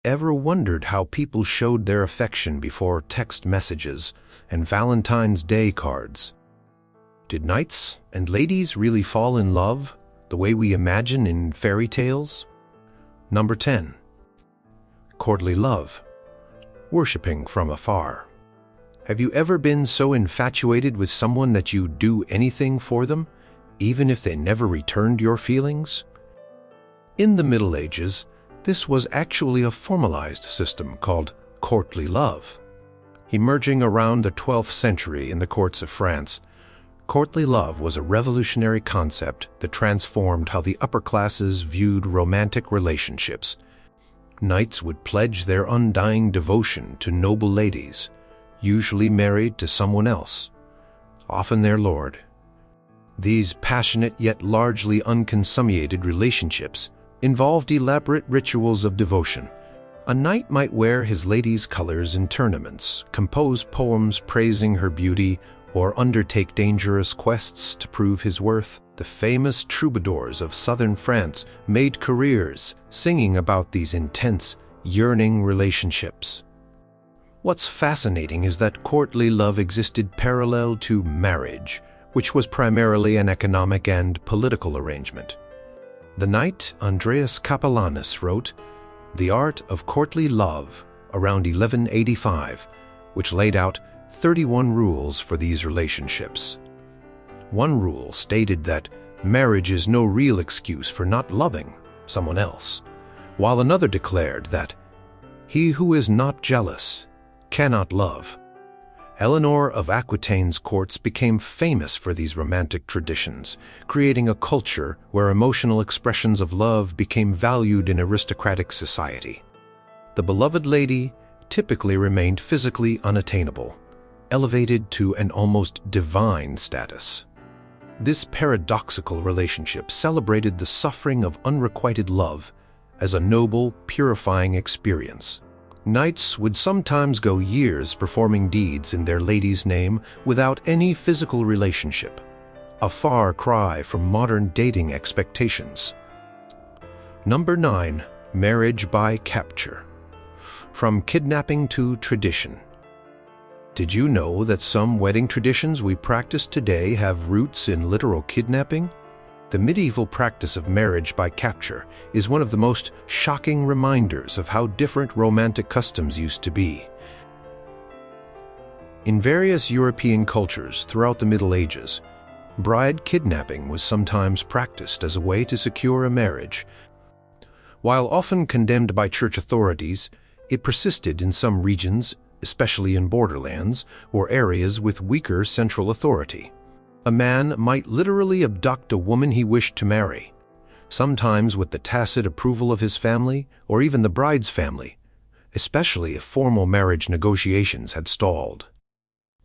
Ever wondered how people showed their affection before text messages and Valentine's Day cards? Did knights and ladies really fall in love the way we imagine in fairy tales? Number 10. Courtly love. Worshipping from afar. Have you ever been so infatuated with someone that you'd do anything for them, even if they never returned your feelings? In the Middle Ages, this was actually a formalized system called courtly love. Emerging around the 12th century in the courts of France, courtly love was a revolutionary concept that transformed how the upper classes viewed romantic relationships. Knights would pledge their undying devotion to noble ladies, usually married to someone else, often their lord. These passionate yet largely unconsummated relationships involved elaborate rituals of devotion. A knight might wear his lady's colors in tournaments, compose poems praising her beauty, or undertake dangerous quests to prove his worth. The famous troubadours of southern France made careers singing about these intense, yearning relationships. What's fascinating is that courtly love existed parallel to marriage, which was primarily an economic and political arrangement. The knight Andreas Capellanus wrote The Art of Courtly Love around 1185, which laid out 31 rules for these relationships. One rule stated that marriage is no real excuse for not loving someone else, while another declared that he who is not jealous cannot love. Eleanor of Aquitaine's courts became famous for these romantic traditions, creating a culture where emotional expressions of love became valued in aristocratic society. The beloved lady typically remained physically unattainable, elevated to an almost divine status. This paradoxical relationship celebrated the suffering of unrequited love as a noble, purifying experience. Knights would sometimes go years performing deeds in their lady's name without any physical relationship, a far cry from modern dating expectations. Number 9. Marriage by capture. From kidnapping to tradition. Did you know that some wedding traditions we practice today have roots in literal kidnapping? The medieval practice of marriage by capture is one of the most shocking reminders of how different romantic customs used to be. In various European cultures throughout the Middle Ages, bride kidnapping was sometimes practiced as a way to secure a marriage. While often condemned by church authorities, it persisted in some regions, especially in borderlands or areas with weaker central authority. A man might literally abduct a woman he wished to marry, sometimes with the tacit approval of his family or even the bride's family, especially if formal marriage negotiations had stalled.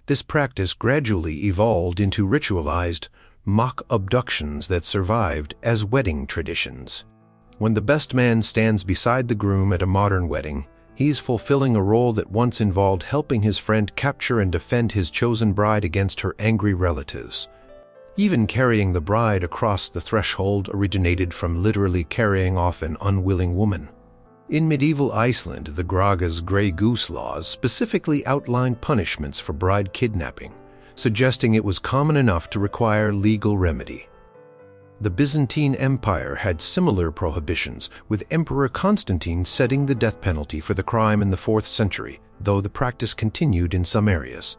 This practice gradually evolved into ritualized, mock abductions that survived as wedding traditions. When the best man stands beside the groom at a modern wedding, he's fulfilling a role that once involved helping his friend capture and defend his chosen bride against her angry relatives. Even carrying the bride across the threshold originated from literally carrying off an unwilling woman. In medieval Iceland, the Graga's Grey Goose laws specifically outlined punishments for bride kidnapping, suggesting it was common enough to require legal remedy. The Byzantine Empire had similar prohibitions, with Emperor Constantine setting the death penalty for the crime in the 4th century, though the practice continued in some areas.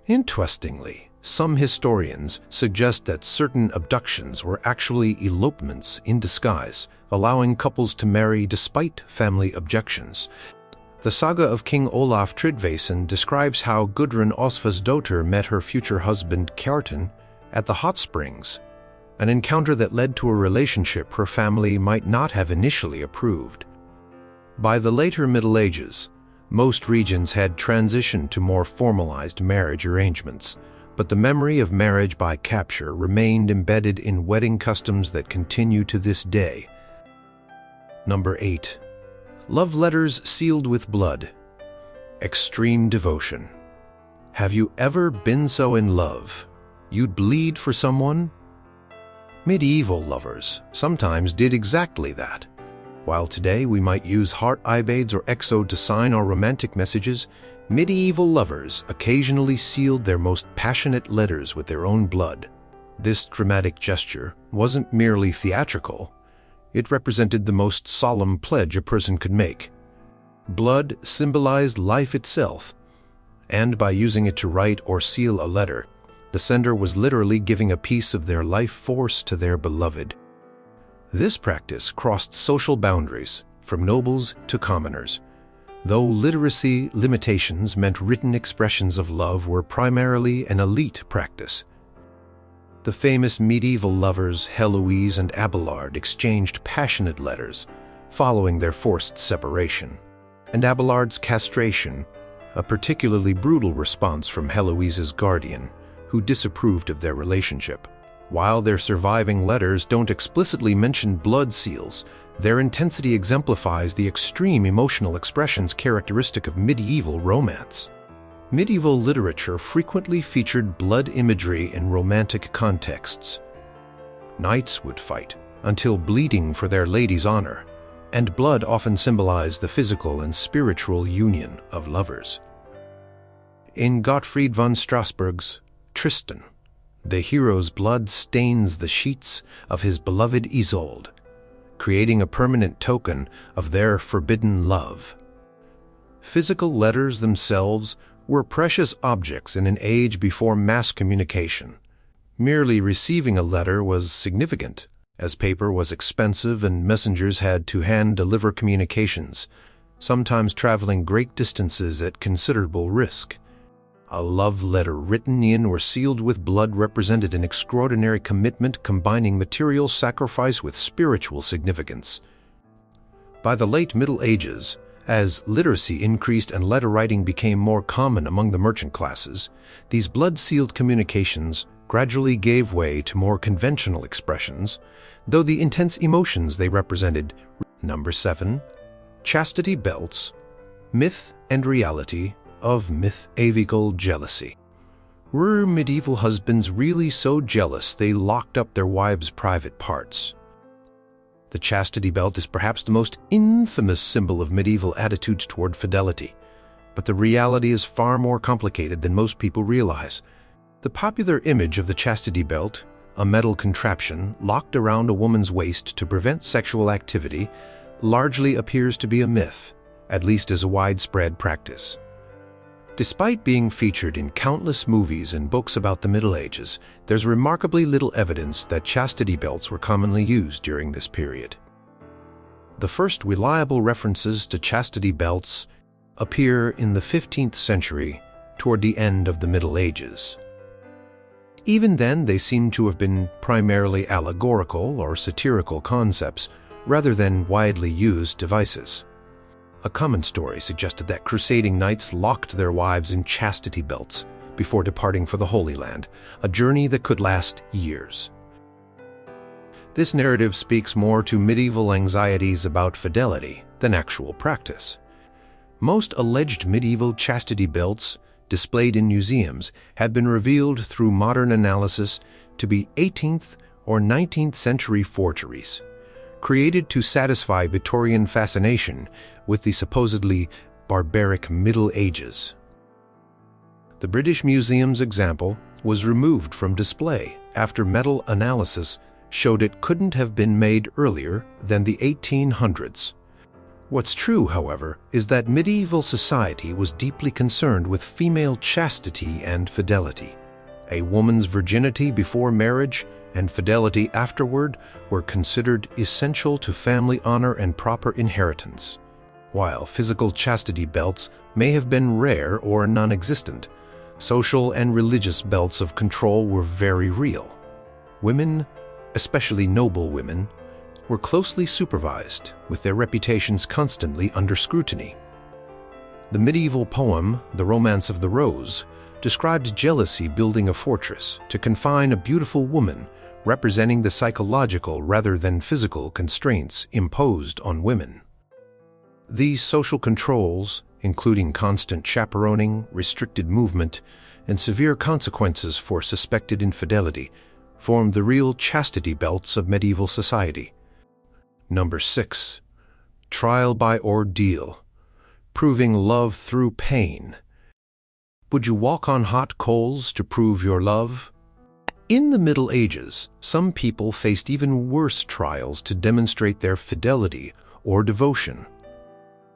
Interestingly, some historians suggest that certain abductions were actually elopements in disguise, allowing couples to marry despite family objections. The saga of King Olaf Tryggvason describes how Gudrun Osvarsdóttir met her future husband Kjartan at the hot springs, an encounter that led to a relationship her family might not have initially approved. By the later Middle Ages, most regions had transitioned to more formalized marriage arrangements, but the memory of marriage by capture remained embedded in wedding customs that continue to this day. Number 8. Love letters sealed with blood. Extreme devotion. Have you ever been so in love you'd bleed for someone? Medieval lovers sometimes did exactly that. While today we might use heart iBades or exo to sign our romantic messages, medieval lovers occasionally sealed their most passionate letters with their own blood. This dramatic gesture wasn't merely theatrical. It represented the most solemn pledge a person could make. Blood symbolized life itself, and by using it to write or seal a letter, the sender was literally giving a piece of their life force to their beloved. This practice crossed social boundaries, from nobles to commoners. Though literacy limitations meant written expressions of love were primarily an elite practice. The famous medieval lovers Heloise and Abelard exchanged passionate letters following their forced separation, and Abelard's castration, a particularly brutal response from Heloise's guardian, who disapproved of their relationship. While their surviving letters don't explicitly mention blood seals, their intensity exemplifies the extreme emotional expressions characteristic of medieval romance. Medieval literature frequently featured blood imagery in romantic contexts. Knights would fight until bleeding for their lady's honor, and blood often symbolized the physical and spiritual union of lovers. In Gottfried von Strasberg's Tristan, the hero's blood stains the sheets of his beloved Isolde, creating a permanent token of their forbidden love. Physical letters themselves were precious objects in an age before mass communication. Merely receiving a letter was significant, as paper was expensive and messengers had to hand-deliver communications, sometimes traveling great distances at considerable risk. A love letter written in or sealed with blood represented an extraordinary commitment combining material sacrifice with spiritual significance. By the late Middle Ages, as literacy increased and letter writing became more common among the merchant classes, these blood-sealed communications gradually gave way to more conventional expressions, though the intense emotions they represented. Number 7. Chastity Belts, Myth and Reality of Mythological Jealousy. Were medieval husbands really so jealous they locked up their wives' private parts? The chastity belt is perhaps the most infamous symbol of medieval attitudes toward fidelity, but the reality is far more complicated than most people realize. The popular image of the chastity belt, a metal contraption locked around a woman's waist to prevent sexual activity, largely appears to be a myth, at least as a widespread practice. Despite being featured in countless movies and books about the Middle Ages, there's remarkably little evidence that chastity belts were commonly used during this period. The first reliable references to chastity belts appear in the 15th century, toward the end of the Middle Ages. Even then, they seem to have been primarily allegorical or satirical concepts, rather than widely used devices. A common story suggested that crusading knights locked their wives in chastity belts before departing for the Holy Land, a journey that could last years. This narrative speaks more to medieval anxieties about fidelity than actual practice. Most alleged medieval chastity belts displayed in museums have been revealed through modern analysis to be 18th or 19th century forgeries, created to satisfy Victorian fascination with the supposedly barbaric Middle Ages. The British Museum's example was removed from display after metal analysis showed it couldn't have been made earlier than the 1800s. What's true, however, is that medieval society was deeply concerned with female chastity and fidelity. A woman's virginity before marriage and fidelity afterward were considered essential to family honor and proper inheritance. While physical chastity belts may have been rare or non-existent, social and religious belts of control were very real. Women, especially noble women, were closely supervised, with their reputations constantly under scrutiny. The medieval poem, The Romance of the Rose, described jealousy building a fortress to confine a beautiful woman, representing the psychological rather than physical constraints imposed on women. These social controls, including constant chaperoning, restricted movement, and severe consequences for suspected infidelity, formed the real chastity belts of medieval society. Number 6. Trial by ordeal. Proving love through pain. Would you walk on hot coals to prove your love? In the Middle Ages, some people faced even worse trials to demonstrate their fidelity or devotion.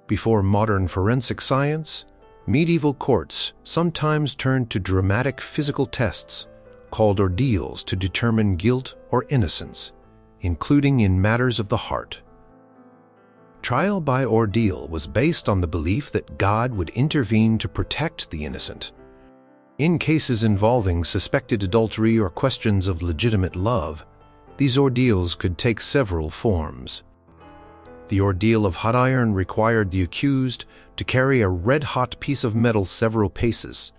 Before modern forensic science, medieval courts sometimes turned to dramatic physical tests called ordeals to determine guilt or innocence, including in matters of the heart. Trial by ordeal was based on the belief that God would intervene to protect the innocent. In cases involving suspected adultery or questions of legitimate love, these ordeals could take several forms. The ordeal of hot iron required the accused to carry a red-hot piece of metal several paces.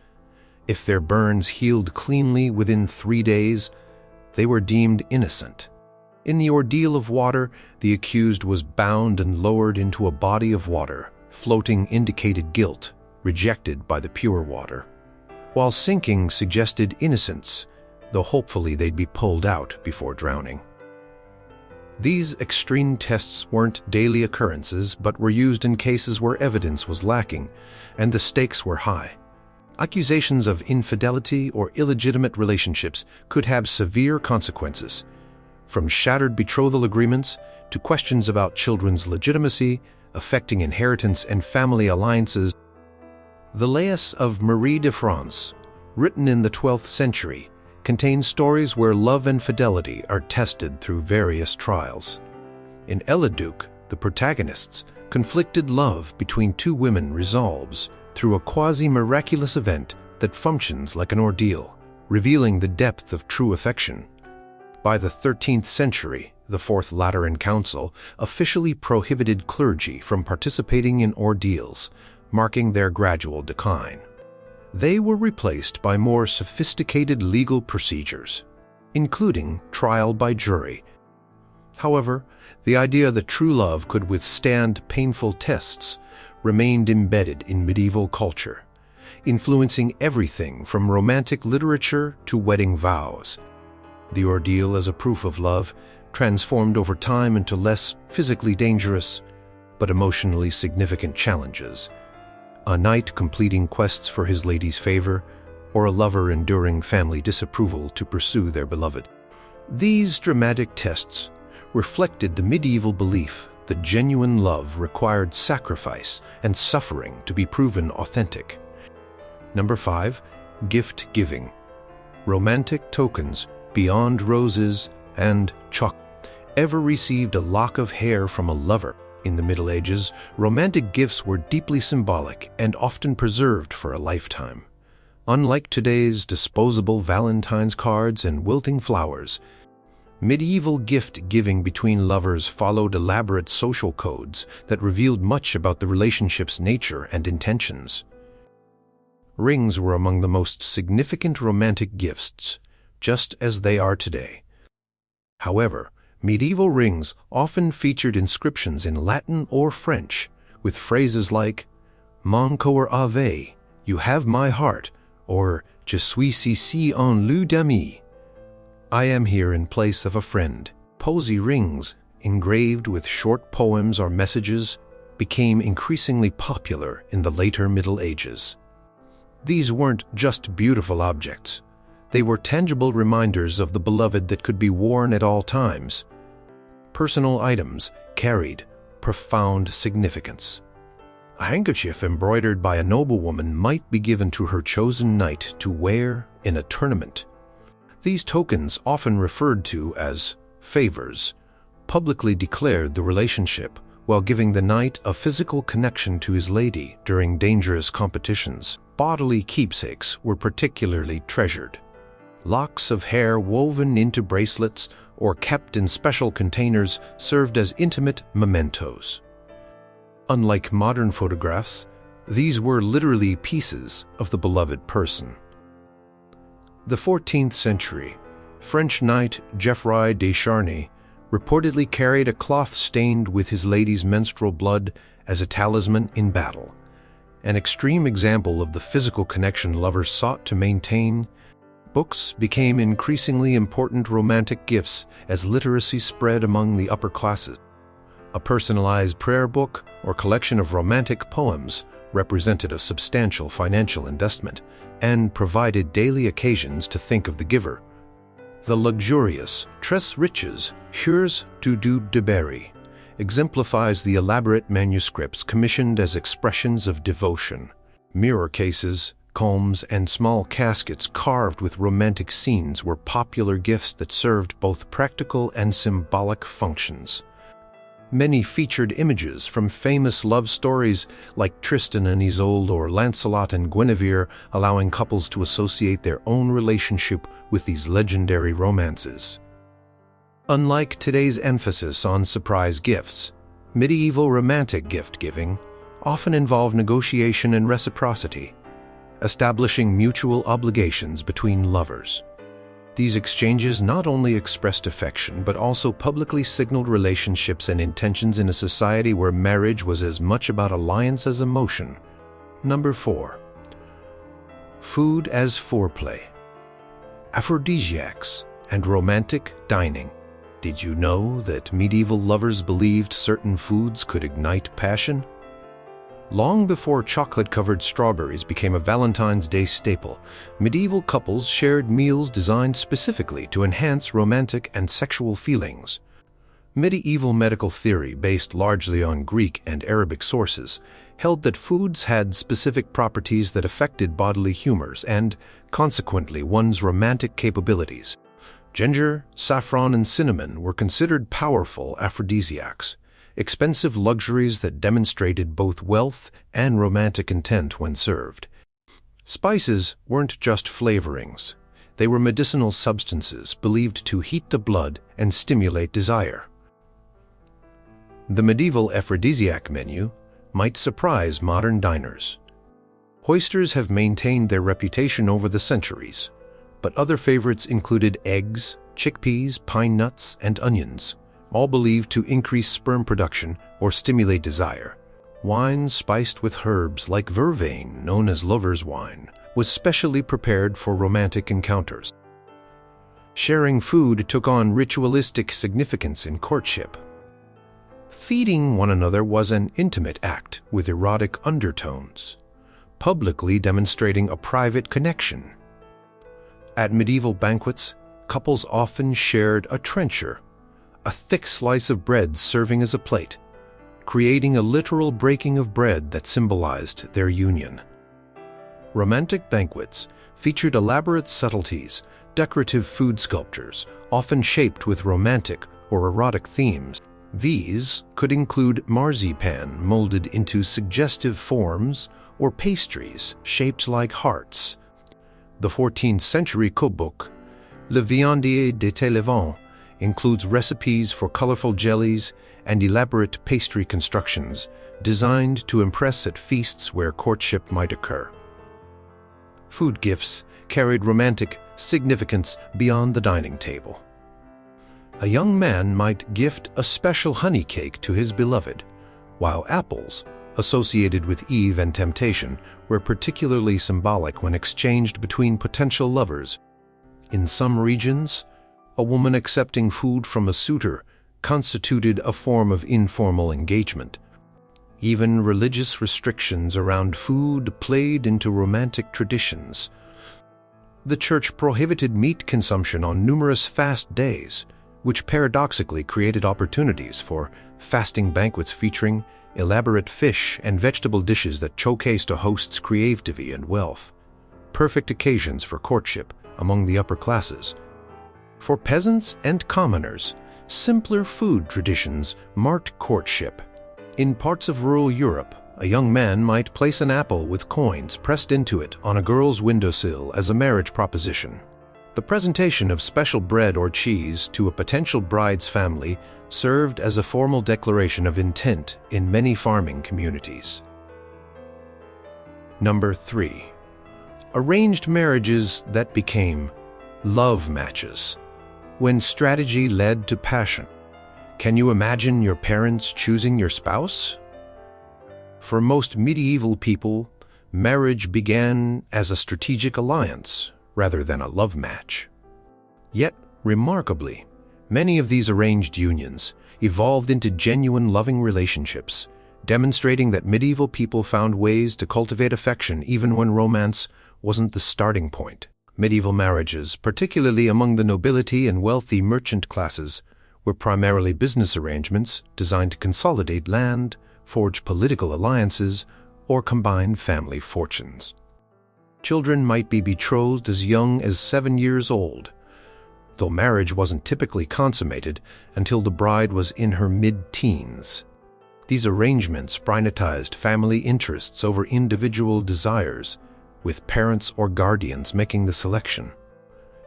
If their burns healed cleanly within 3 days, they were deemed innocent. In the ordeal of water, the accused was bound and lowered into a body of water. Floating indicated guilt, rejected by the pure water, while sinking suggested innocence, though hopefully they'd be pulled out before drowning. These extreme tests weren't daily occurrences, but were used in cases where evidence was lacking and the stakes were high. Accusations of infidelity or illegitimate relationships could have severe consequences, from shattered betrothal agreements to questions about children's legitimacy, affecting inheritance and family alliances. The Laïs of Marie de France, written in the 12th century, contains stories where love and fidelity are tested through various trials. In Eliduc, the protagonists' conflicted love between two women resolves through a quasi-miraculous event that functions like an ordeal, revealing the depth of true affection. By the 13th century, the Fourth Lateran Council officially prohibited clergy from participating in ordeals, marking their gradual decline. They were replaced by more sophisticated legal procedures, including trial by jury. However, the idea that true love could withstand painful tests remained embedded in medieval culture, influencing everything from romantic literature to wedding vows. The ordeal as a proof of love transformed over time into less physically dangerous but emotionally significant challenges. A knight completing quests for his lady's favor, or a lover enduring family disapproval to pursue their beloved. These dramatic tests reflected the medieval belief that genuine love required sacrifice and suffering to be proven authentic. Number 5. Gift giving. Romantic tokens beyond roses and chocolate. Ever received a lock of hair from a lover? In the Middle Ages, romantic gifts were deeply symbolic and often preserved for a lifetime. Unlike today's disposable Valentine's cards and wilting flowers, medieval gift-giving between lovers followed elaborate social codes that revealed much about the relationship's nature and intentions. Rings were among the most significant romantic gifts, just as they are today. However, medieval rings often featured inscriptions in Latin or French, with phrases like "Mon cœur ave," "You have my heart," or "Je suis ici en lieu d'ami," "I am here in place of a friend." Posy rings, engraved with short poems or messages, became increasingly popular in the later Middle Ages. These weren't just beautiful objects. They were tangible reminders of the beloved that could be worn at all times. Personal items carried profound significance. A handkerchief embroidered by a noblewoman might be given to her chosen knight to wear in a tournament. These tokens, often referred to as favors, publicly declared the relationship while giving the knight a physical connection to his lady during dangerous competitions. Bodily keepsakes were particularly treasured. Locks of hair woven into bracelets or kept in special containers served as intimate mementos. Unlike modern photographs, these were literally pieces of the beloved person. The 14th century, French knight Geoffroy de Charny reportedly carried a cloth stained with his lady's menstrual blood as a talisman in battle, an extreme example of the physical connection lovers sought to maintain. Books became increasingly important romantic gifts as literacy spread among the upper classes. A personalized prayer book or collection of romantic poems represented a substantial financial investment and provided daily occasions to think of the giver. The luxurious Tres Riches, Heures du Deberry, exemplifies the elaborate manuscripts commissioned as expressions of devotion. Mirror cases, combs, and small caskets carved with romantic scenes were popular gifts that served both practical and symbolic functions. Many featured images from famous love stories like Tristan and Isolde or Lancelot and Guinevere, allowing couples to associate their own relationship with these legendary romances. Unlike today's emphasis on surprise gifts, medieval romantic gift-giving often involved negotiation and reciprocity, establishing mutual obligations between lovers. These exchanges not only expressed affection but also publicly signaled relationships and intentions in a society where marriage was as much about alliance as emotion. Number 4. Food as foreplay. Aphrodisiacs and romantic dining. Did you know that medieval lovers believed certain foods could ignite passion? Long before chocolate-covered strawberries became a Valentine's Day staple, medieval couples shared meals designed specifically to enhance romantic and sexual feelings. Medieval medical theory, based largely on Greek and Arabic sources, held that foods had specific properties that affected bodily humors and, consequently, one's romantic capabilities. Ginger, saffron, and cinnamon were considered powerful aphrodisiacs, expensive luxuries that demonstrated both wealth and romantic intent when served. Spices weren't just flavorings. They were medicinal substances believed to heat the blood and stimulate desire. The medieval aphrodisiac menu might surprise modern diners. Oysters have maintained their reputation over the centuries, but other favorites included eggs, chickpeas, pine nuts, and onions, all believed to increase sperm production or stimulate desire. Wine spiced with herbs like vervain, known as lover's wine, was specially prepared for romantic encounters. Sharing food took on ritualistic significance in courtship. Feeding one another was an intimate act with erotic undertones, publicly demonstrating a private connection. At medieval banquets, couples often shared a trencher, a thick slice of bread serving as a plate, creating a literal breaking of bread that symbolized their union. Romantic banquets featured elaborate subtleties, decorative food sculptures, often shaped with romantic or erotic themes. These could include marzipan molded into suggestive forms or pastries shaped like hearts. The 14th century cookbook, Le Viandier d'été Levant, includes recipes for colorful jellies and elaborate pastry constructions designed to impress at feasts where courtship might occur. Food gifts carried romantic significance beyond the dining table. A young man might gift a special honey cake to his beloved, while apples, associated with Eve and temptation, were particularly symbolic when exchanged between potential lovers. In some regions, a woman accepting food from a suitor constituted a form of informal engagement. Even religious restrictions around food played into romantic traditions. The church prohibited meat consumption on numerous fast days, which paradoxically created opportunities for fasting banquets featuring elaborate fish and vegetable dishes that showcased a host's creativity and wealth. Perfect occasions for courtship among the upper classes. For peasants and commoners, simpler food traditions marked courtship. In parts of rural Europe, a young man might place an apple with coins pressed into it on a girl's windowsill as a marriage proposition. The presentation of special bread or cheese to a potential bride's family served as a formal declaration of intent in many farming communities. Number 3. Arranged marriages that became love matches, when strategy led to passion. Can you imagine your parents choosing your spouse? For most medieval people, marriage began as a strategic alliance rather than a love match. Yet, remarkably, Many of these arranged unions evolved into genuine loving relationships, demonstrating that medieval people found ways to cultivate affection even when romance wasn't the starting point. Medieval marriages, particularly among the nobility and wealthy merchant classes, were primarily business arrangements designed to consolidate land, forge political alliances, or combine family fortunes. Children might be betrothed as young as 7 years old, though marriage wasn't typically consummated until the bride was in her mid-teens. These arrangements prioritized family interests over individual desires, with parents or guardians making the selection.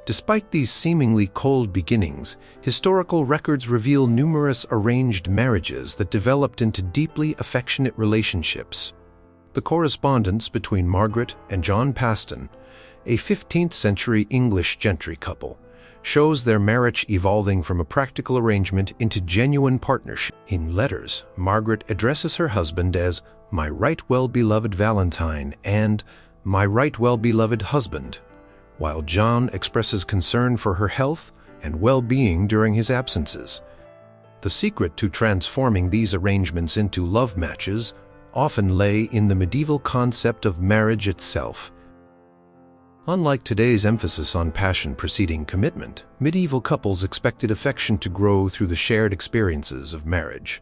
Despite these seemingly cold beginnings, historical records reveal numerous arranged marriages that developed into deeply affectionate relationships. The correspondence between Margaret and John Paston, a 15th-century English gentry couple, shows their marriage evolving from a practical arrangement into genuine partnership. In letters, Margaret addresses her husband as "my right well-beloved Valentine" and "my right well-beloved husband," while John expresses concern for her health and well-being during his absences. The secret to transforming these arrangements into love matches often lay in the medieval concept of marriage itself. Unlike today's emphasis on passion preceding commitment, medieval couples expected affection to grow through the shared experiences of marriage.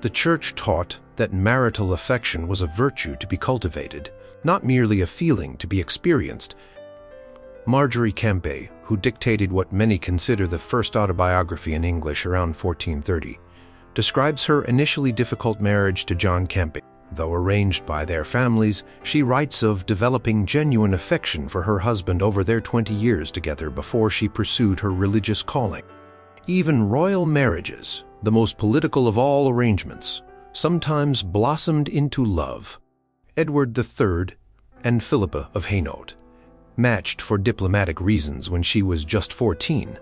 The Church taught that marital affection was a virtue to be cultivated, not merely a feeling to be experienced. Marjorie Kempe, who dictated what many consider the first autobiography in English around 1430, describes her initially difficult marriage to John Kempe. Though arranged by their families, she writes of developing genuine affection for her husband over their 20 years together before she pursued her religious calling. Even royal marriages, the most political of all arrangements, sometimes blossomed into love. Edward III and Philippa of Hainaut, matched for diplomatic reasons when she was just 14,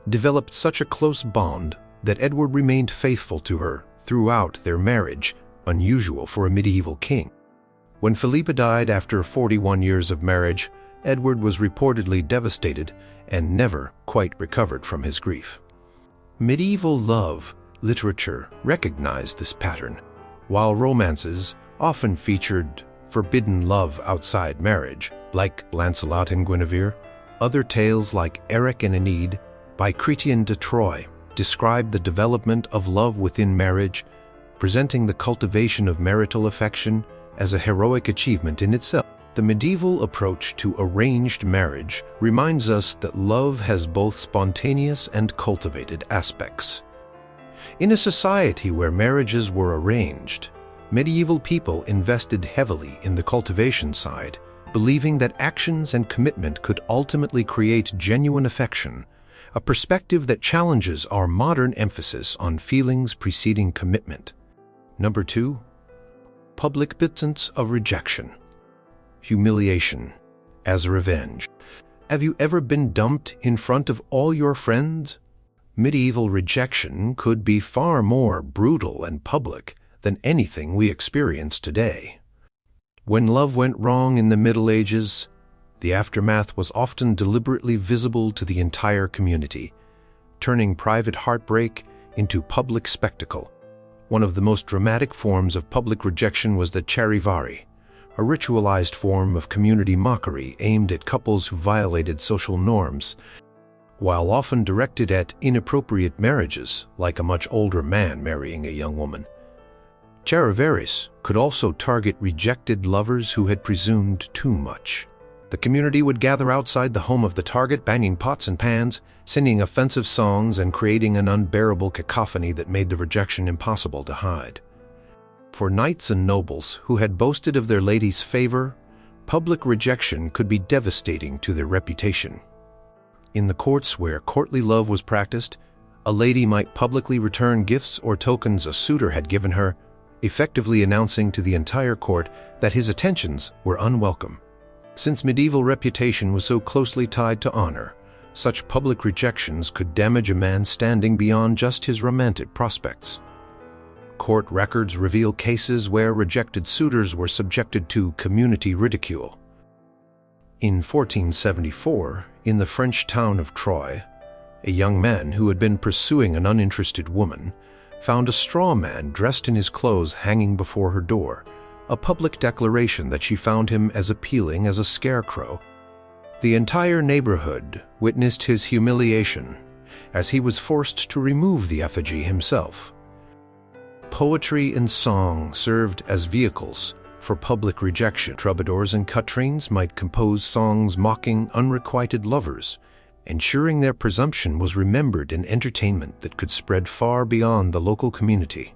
developed such a close bond that Edward remained faithful to her throughout their marriage, unusual for a medieval king. When Philippa died after 41 years of marriage, Edward was reportedly devastated and never quite recovered from his grief. Medieval love literature recognized this pattern. While romances often featured forbidden love outside marriage, like Lancelot and Guinevere, other tales like Eric and Enid by Chrétien de Troyes describe the development of love within marriage, presenting the cultivation of marital affection as a heroic achievement in itself. The medieval approach to arranged marriage reminds us that love has both spontaneous and cultivated aspects. In a society where marriages were arranged, medieval people invested heavily in the cultivation side, believing that actions and commitment could ultimately create genuine affection, a perspective that challenges our modern emphasis on feelings preceding commitment. Number 2. Public acceptance of rejection. Humiliation as a revenge. Have you ever been dumped in front of all your friends? Medieval rejection could be far more brutal and public than anything we experience today. When love went wrong in the Middle Ages, the aftermath was often deliberately visible to the entire community, turning private heartbreak into public spectacle. One of the most dramatic forms of public rejection was the charivari, a ritualized form of community mockery aimed at couples who violated social norms. While often directed at inappropriate marriages, like a much older man marrying a young woman, charivaris could also target rejected lovers who had presumed too much. The community would gather outside the home of the target, banging pots and pans, singing offensive songs, and creating an unbearable cacophony that made the rejection impossible to hide. For knights and nobles who had boasted of their lady's favor, public rejection could be devastating to their reputation. In the courts where courtly love was practiced, a lady might publicly return gifts or tokens a suitor had given her, effectively announcing to the entire court that his attentions were unwelcome. Since medieval reputation was so closely tied to honor, such public rejections could damage a man's standing beyond just his romantic prospects. Court records reveal cases where rejected suitors were subjected to community ridicule. In 1474, in the French town of Troyes, A young man who had been pursuing an uninterested woman found a straw man dressed in his clothes hanging before her door, a public declaration that she found him as appealing as a scarecrow. The entire neighborhood witnessed his humiliation as he was forced to remove the effigy himself. Poetry and song served as vehicles for public rejection. Troubadours and quatrains might compose songs mocking unrequited lovers, ensuring their presumption was remembered in entertainment that could spread far beyond the local community.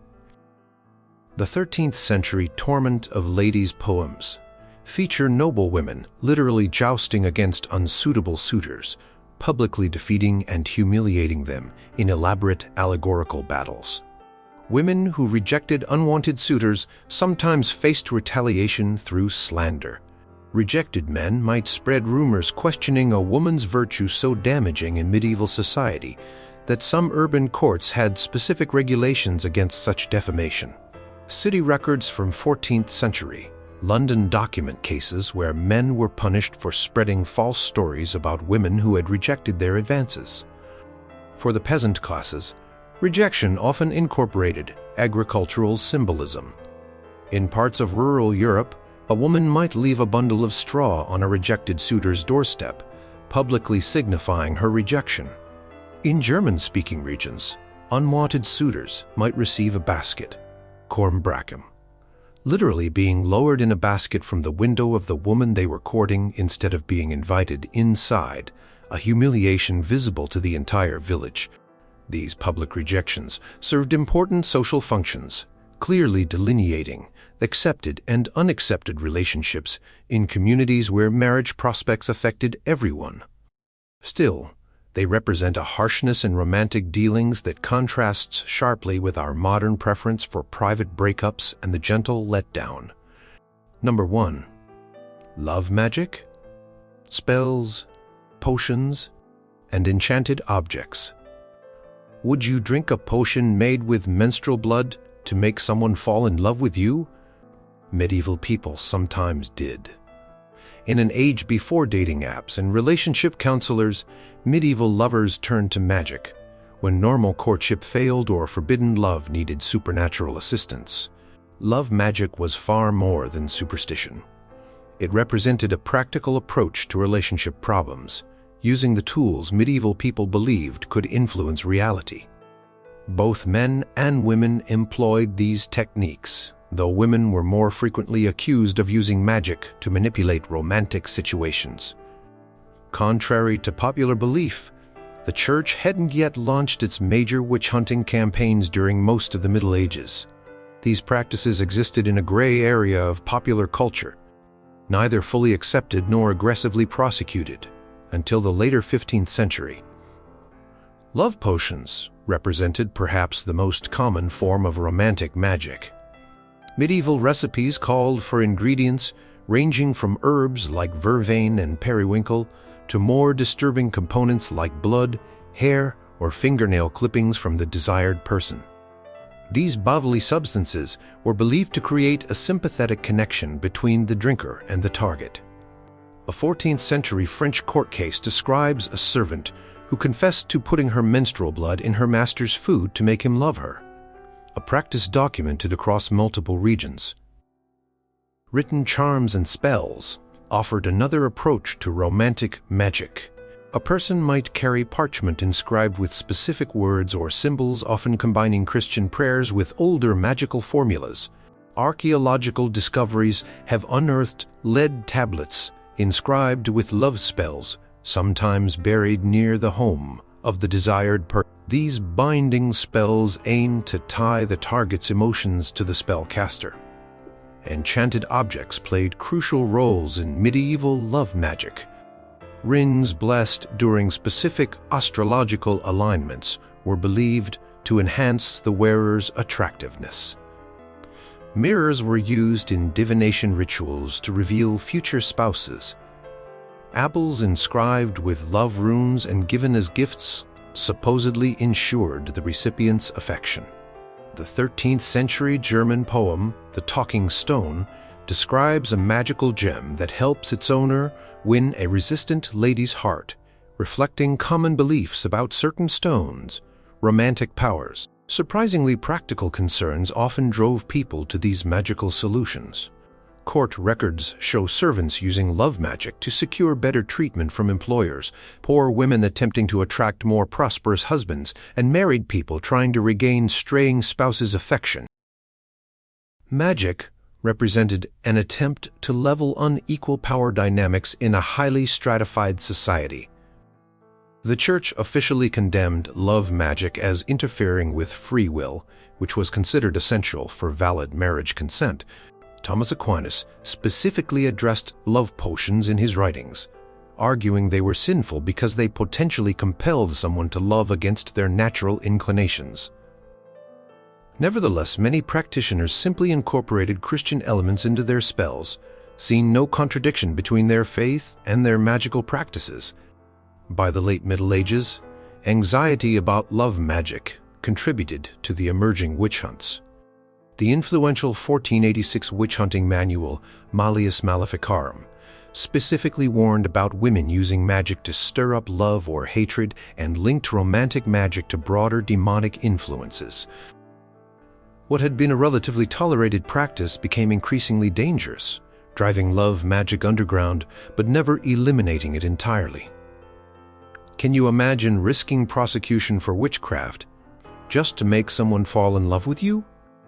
The 13th century torment of ladies' poems feature noble women literally jousting against unsuitable suitors, publicly defeating and humiliating them in elaborate allegorical battles. Women who rejected unwanted suitors sometimes faced retaliation through slander. Rejected men might spread rumors questioning a woman's virtue so damaging in medieval society that some urban courts had specific regulations against such defamation. City records from 14th century London document cases where men were punished for spreading false stories about women who had rejected their advances. For the peasant classes, rejection often incorporated agricultural symbolism. In parts of rural Europe, a woman might leave a bundle of straw on a rejected suitor's doorstep, publicly signifying her rejection. In German-speaking regions, unwanted suitors might receive a basket, Kornbracken, literally being lowered in a basket from the window of the woman they were courting instead of being invited inside, a humiliation visible to the entire village. These public rejections served important social functions, clearly delineating accepted and unaccepted relationships in communities where marriage prospects affected everyone. Still, they represent a harshness in romantic dealings that contrasts sharply with our modern preference for private breakups and the gentle letdown. Number 1. Love magic, spells, potions, and enchanted objects. Would you drink a potion made with menstrual blood to make someone fall in love with you? Medieval people sometimes did. In an age before dating apps and relationship counselors, medieval lovers turned to magic when normal courtship failed or forbidden love needed supernatural assistance. Love magic was far more than superstition. It represented a practical approach to relationship problems, using the tools medieval people believed could influence reality. Both men and women employed these techniques, though women were more frequently accused of using magic to manipulate romantic situations. Contrary to popular belief, the Church hadn't yet launched its major witch-hunting campaigns during most of the Middle Ages. These practices existed in a gray area of popular culture, neither fully accepted nor aggressively prosecuted, until the later 15th century. Love potions represented perhaps the most common form of romantic magic. Medieval recipes called for ingredients ranging from herbs like vervain and periwinkle to more disturbing components like blood, hair, or fingernail clippings from the desired person. These bodily substances were believed to create a sympathetic connection between the drinker and the target. A 14th century French court case describes a servant who confessed to putting her menstrual blood in her master's food to make him love her, a practice documented across multiple regions. Written charms and spells offered another approach to romantic magic. A person might carry parchment inscribed with specific words or symbols, often combining Christian prayers with older magical formulas. Archaeological discoveries have unearthed lead tablets inscribed with love spells, sometimes buried near the home of the desired person. These binding spells aim to tie the target's emotions to the spellcaster. Enchanted objects played crucial roles in medieval love magic. Rings blessed during specific astrological alignments were believed to enhance the wearer's attractiveness. Mirrors were used in divination rituals to reveal future spouses. Apples inscribed with love runes and given as gifts supposedly ensured the recipient's affection. The 13th century German poem, The Talking Stone, describes a magical gem that helps its owner win a resistant lady's heart, reflecting common beliefs about certain stones, romantic powers. Surprisingly practical concerns often drove people to these magical solutions. Court records show servants using love magic to secure better treatment from employers, poor women attempting to attract more prosperous husbands, and married people trying to regain straying spouses' affection. Magic represented an attempt to level unequal power dynamics in a highly stratified society. The Church officially condemned love magic as interfering with free will, which was considered essential for valid marriage consent. Thomas Aquinas specifically addressed love potions in his writings, arguing they were sinful because they potentially compelled someone to love against their natural inclinations. Nevertheless, many practitioners simply incorporated Christian elements into their spells, seeing no contradiction between their faith and their magical practices. By the late Middle Ages, anxiety about love magic contributed to the emerging witch hunts. The influential 1486 witch hunting manual, Malleus Maleficarum, specifically warned about women using magic to stir up love or hatred and linked romantic magic to broader demonic influences. What had been a relatively tolerated practice became increasingly dangerous, driving love magic underground but never eliminating it entirely. Can you imagine risking prosecution for witchcraft just to make someone fall in love with you?